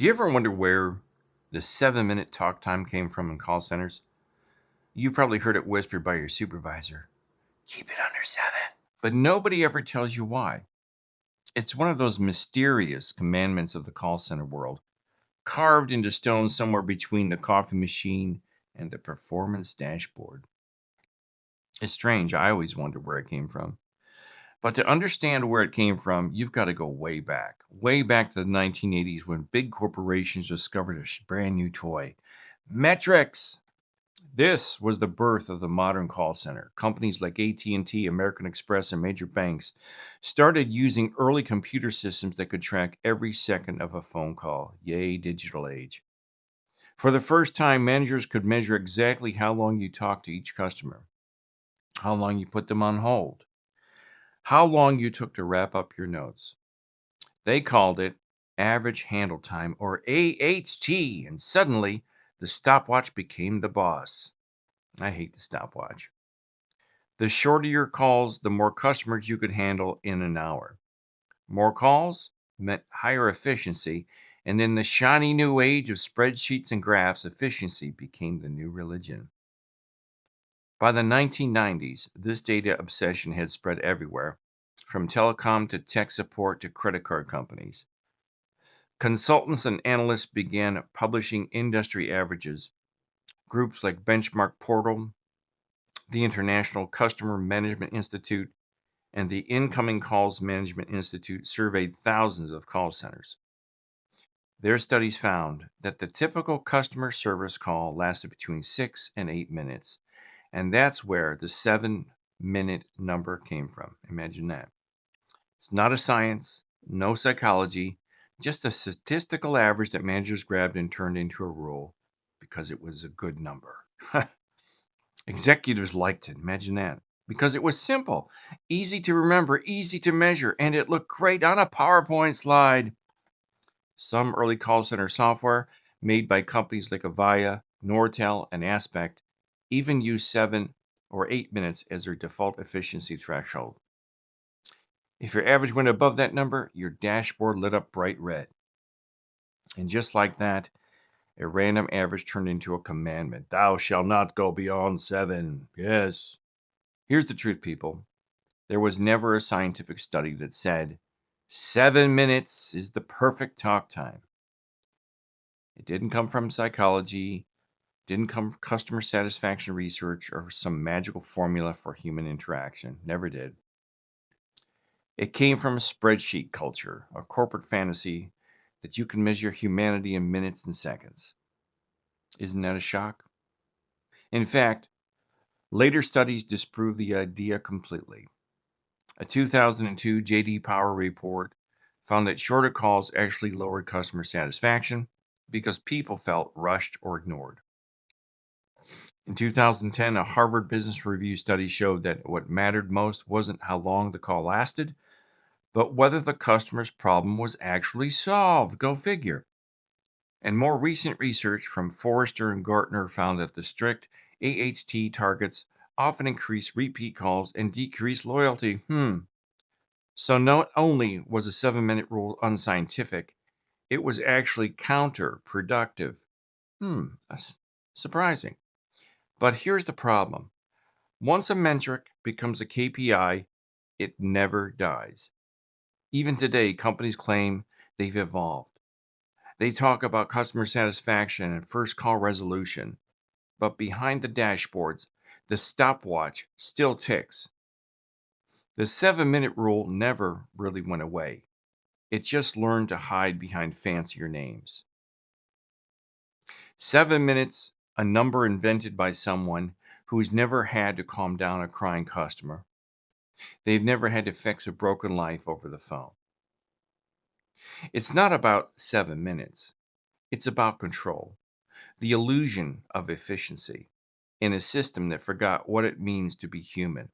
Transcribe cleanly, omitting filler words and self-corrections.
Do you ever wonder where the 7-minute talk time came from in call centers? You probably heard it whispered by your supervisor. Keep it under 7. But nobody ever tells you why. It's one of those mysterious commandments of the call center world, carved into stone somewhere between the coffee machine and the performance dashboard. It's strange. I always wondered where it came from. But to understand where it came from, you've got to go way back to the 1980s when big corporations discovered a brand new toy, metrics. This was the birth of the modern call center. Companies like AT&T, American Express, and major banks started using early computer systems that could track every second of a phone call. Yay, digital age. For the first time, managers could measure exactly how long you talked to each customer, how long you put them on hold, how long you took to wrap up your notes. They called it average handle time, or AHT, and suddenly the stopwatch became the boss. I hate the stopwatch. The shorter your calls, the more customers you could handle in an hour. More calls meant higher efficiency, and in the shiny new age of spreadsheets and graphs, efficiency became the new religion. By the 1990s, this data obsession had spread everywhere, from telecom to tech support to credit card companies. Consultants and analysts began publishing industry averages. Groups like Benchmark Portal, the International Customer Management Institute, and the Incoming Calls Management Institute surveyed thousands of call centers. Their studies found that the typical customer service call lasted between 6 and 8 minutes, and that's where the 7-minute number came from. Imagine that. It's not a science, no psychology, just a statistical average that managers grabbed and turned into a rule because it was a good number. Executives liked it, imagine that, because it was simple, easy to remember, easy to measure, and it looked great on a PowerPoint slide. Some early call center software made by companies like Avaya, Nortel, and Aspect even used 7 or 8 minutes as their default efficiency threshold. If your average went above that number, your dashboard lit up bright red. And just like that, a random average turned into a commandment. Thou shalt not go beyond 7. Yes. Here's the truth, people. There was never a scientific study that said 7 minutes is the perfect talk time. It didn't come from psychology, didn't come from customer satisfaction research or some magical formula for human interaction. Never did. It came from a spreadsheet culture, a corporate fantasy that you can measure humanity in minutes and seconds. Isn't that a shock? In fact, later studies disprove the idea completely. A 2002 J.D. Power report found that shorter calls actually lowered customer satisfaction because people felt rushed or ignored. In 2010, a Harvard Business Review study showed that what mattered most wasn't how long the call lasted, but whether the customer's problem was actually solved. Go figure. And more recent research from Forrester and Gartner found that the strict AHT targets often increase repeat calls and decrease loyalty. So not only was the 7-minute rule unscientific, it was actually counterproductive. That's surprising. But here's the problem. Once a metric becomes a KPI, it never dies. Even today, companies claim they've evolved. They talk about customer satisfaction and first call resolution, but behind the dashboards, the stopwatch still ticks. The 7-minute rule never really went away. It just learned to hide behind fancier names. 7 minutes, a number invented by someone who's never had to calm down a crying customer. They've never had to fix a broken life over the phone. It's not about 7 minutes. It's about control, the illusion of efficiency in a system that forgot what it means to be human.